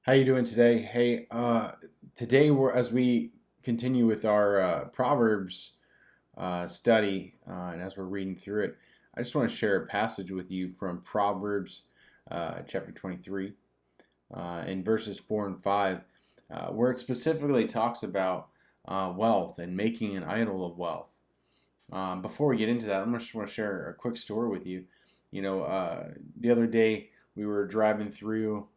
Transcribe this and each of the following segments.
How you doing today? Hey, today as we continue with our Proverbs study, and as we're reading through it, I just want to share a passage with you from Proverbs chapter 23, in verses 4 and 5, where it specifically talks about wealth and making an idol of wealth. Before we get into that, I just want to share a quick story with you. The other day we were driving through.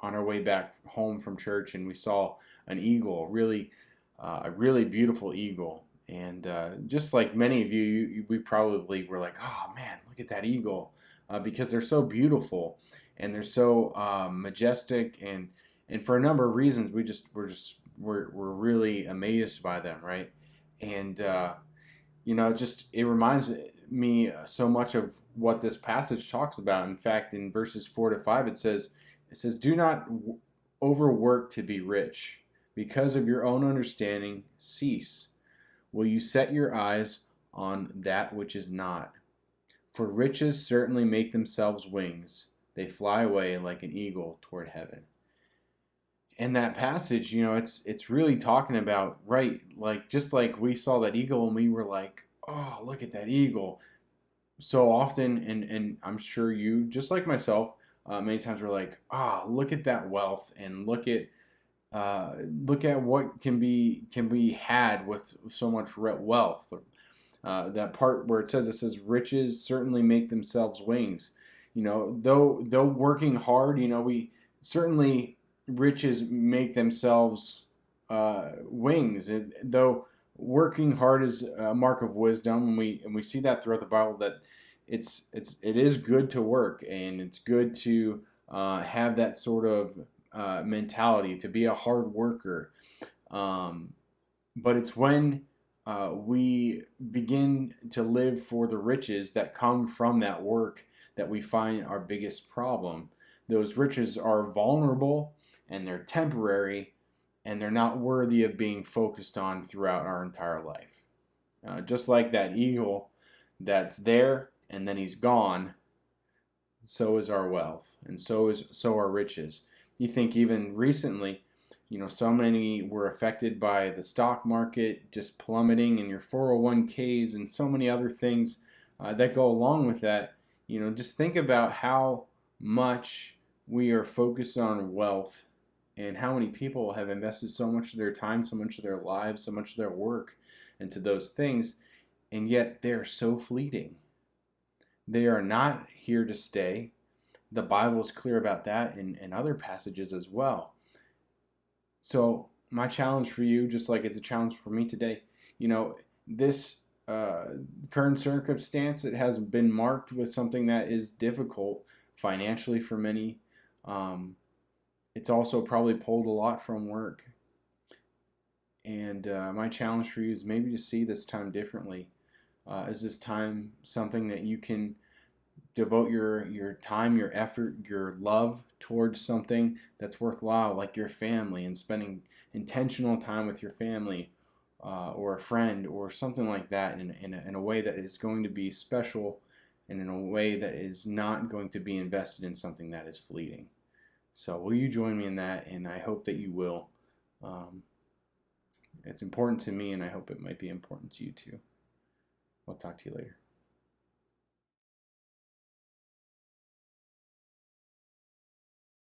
On our way back home from church, and we saw an eagle, a really beautiful eagle. And just like many of you, we probably were like, "Oh man, look at that eagle," because they're so beautiful and they're so majestic, and for a number of reasons, we're really amazed by them, right? And it reminds me so much of what this passage talks about. In fact, in verses 4 to 5, it says, "Do not overwork to be rich. Because of your own understanding, cease. Will you set your eyes on that which is not? For riches certainly make themselves wings. They fly away like an eagle toward heaven." And that passage, it's really talking about, right, like just like we saw that eagle and we were like, "Oh, look at that eagle." So often, and I'm sure you, just like myself, many times we're like, look at that wealth, and look at what can be had with so much wealth. That part where it says riches certainly make themselves wings. Though working hard, we certainly riches make themselves wings. Though working hard is a mark of wisdom, and we see that throughout the Bible, that it is good to work, and it's good to have that sort of mentality, to be a hard worker. But it's when we begin to live for the riches that come from that work that we find our biggest problem. Those riches are vulnerable, and they're temporary, and they're not worthy of being focused on throughout our entire life. Just like that eagle that's there and then he's gone, so is our wealth, and so are riches. You think even recently, so many were affected by the stock market just plummeting, and your 401ks, and so many other things that go along with that. Just think about how much we are focused on wealth, and how many people have invested so much of their time, so much of their lives, so much of their work into those things, and yet they're so fleeting. They are not here to stay. The Bible is clear about that in other passages as well. So my challenge for you, just like it's a challenge for me today, this current circumstance, it has been marked with something that is difficult financially for many. It's also probably pulled a lot from work. And my challenge for you is maybe to see this time differently. Is this time something that you can devote your time, your effort, your love towards something that's worthwhile, like your family, and spending intentional time with your family, or a friend, or something like that, in a way that is going to be special, and in a way that is not going to be invested in something that is fleeting. So will you join me in that? And I hope that you will. It's important to me, and I hope it might be important to you too. I'll talk to you later.